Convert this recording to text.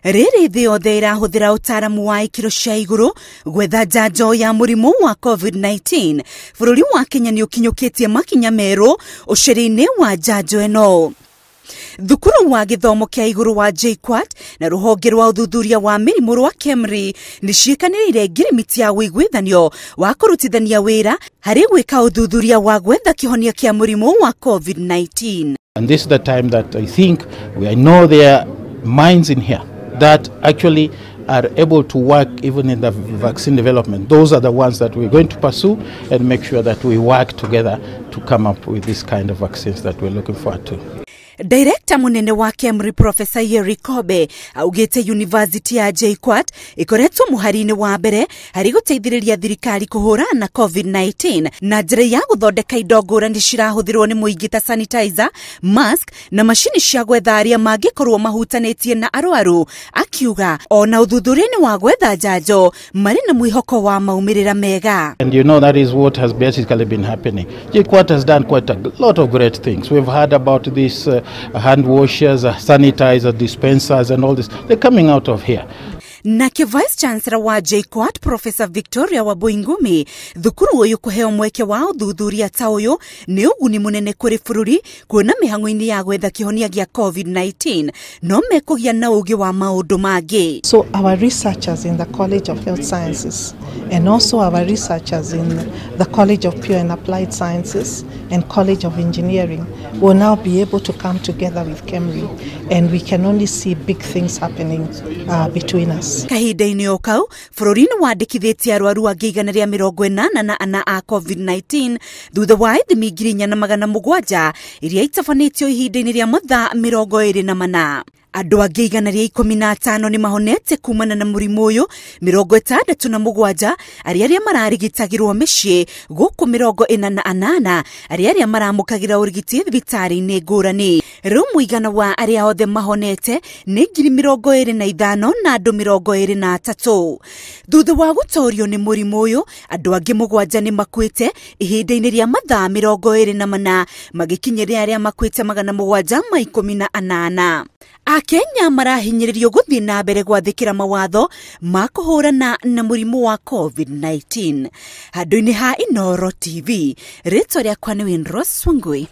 Rĩrĩ thĩ yothe ĩrahũthĩra ũtaaramu wa ikĩro cia igũrũ gwetha njanjo ya mũrimũ wa COVID-19. Bũrũri wa Kenya nĩ ũkinyũkĩtie makinya merũ ũcĩri-inĩ wa njanjo ĩno. Thukuru wa gĩthomo kĩa igũrũ wa JKUAT na rũhonge rwa ũthuthuria wa mĩrimũ rwa KEMRI nĩ ciĩkanĩrĩire ngirimiti ya wĩiguithanio wa kũrutithania wĩra harĩ gwĩka ũthuthuria wa gwetha kĩhonia kĩa mũrimũ wa COVID-19. And this is the time that I know there are minds in here that actually are able to work even in the vaccine development. Those are the ones that we're going to pursue and make sure that we work together to come up with this kind of vaccines that we're looking forward to. Director munene wa KEMRI Professor Kobe augĩte University ya JKUAT ikoretwo mũhari-inĩ wa mbere harĩ gũteithĩrĩria thirikari kũhũrana na COVID-19 na njĩra ya gũthondeka indo ngũrani cirahũthĩrwo nĩ mũingĩ ta sanitizer, mask na macini cia gwetha arĩa mangĩkorwo mahutanĩtie na arwaru, akiuga ona ũthuthuria-inĩ wa gwetha njanjo marĩ na mwĩhoko wa maumĩrĩra mega. And you know that is what has basically been happening. JKUAT has done quite a lot of great things. We've heard about this hand washers, sanitizer dispensers and all this. They're coming out of here. Nake Vice Chancellor wa JKUAT Professor Victoria Wabũingũmi thukuru ũyũ kũheo mweke wa ũthuthuria ta ũyũ nĩ ũguni mũnene kũrĩ bũrũri kuona mĩhang'o-inĩ ya gwetha kĩhonia gĩa COVID-19 no mekũgĩa na ũgĩ wa maũndũ mangĩ. So our researchers in the College of Health Sciences and also our researchers in the College of Pure and Applied Sciences and College of Engineering will now be able to come together with KEMRI, and we can only see big things happening between us. Kahinda-inĩ o kau bũrũri-inĩ wandĩkithĩtie arwaru angĩ igana rĩa 84 a COVID-19 thutha wa ithimi 4,700 iria itabanĩtio ihinda-inĩ rĩa mathaa 24. Andũ angĩ igana rĩa 15 nĩ mahonete kumana na mũrimũ ũyũ, 67 arĩa mararigitagĩrwo mĩciĩ gũkũ 48 arĩa maramũkagĩra ũrigiti thibitarĩ-inĩ ngũrani. Rĩu mũigana wa arĩa othe mahonete nĩ 25,000 na andũ 23. Thutha wa gũtorio nĩ mũrimũ ũyũ, andũ angĩ 7 nĩ makuĩte ihinda-inĩ rĩa mathaa 24 magĩkinyĩria arĩa makuĩte 718. Akenya marahinyĩrĩrio gũthiĩ na mbere gwathĩkĩra mawatho ma kũhũrana na mũrimũ wa COVID-19. Handũ-inĩ ha Inooro TV, rĩtwa rĩakwa nĩ Wĩnrose Wangui.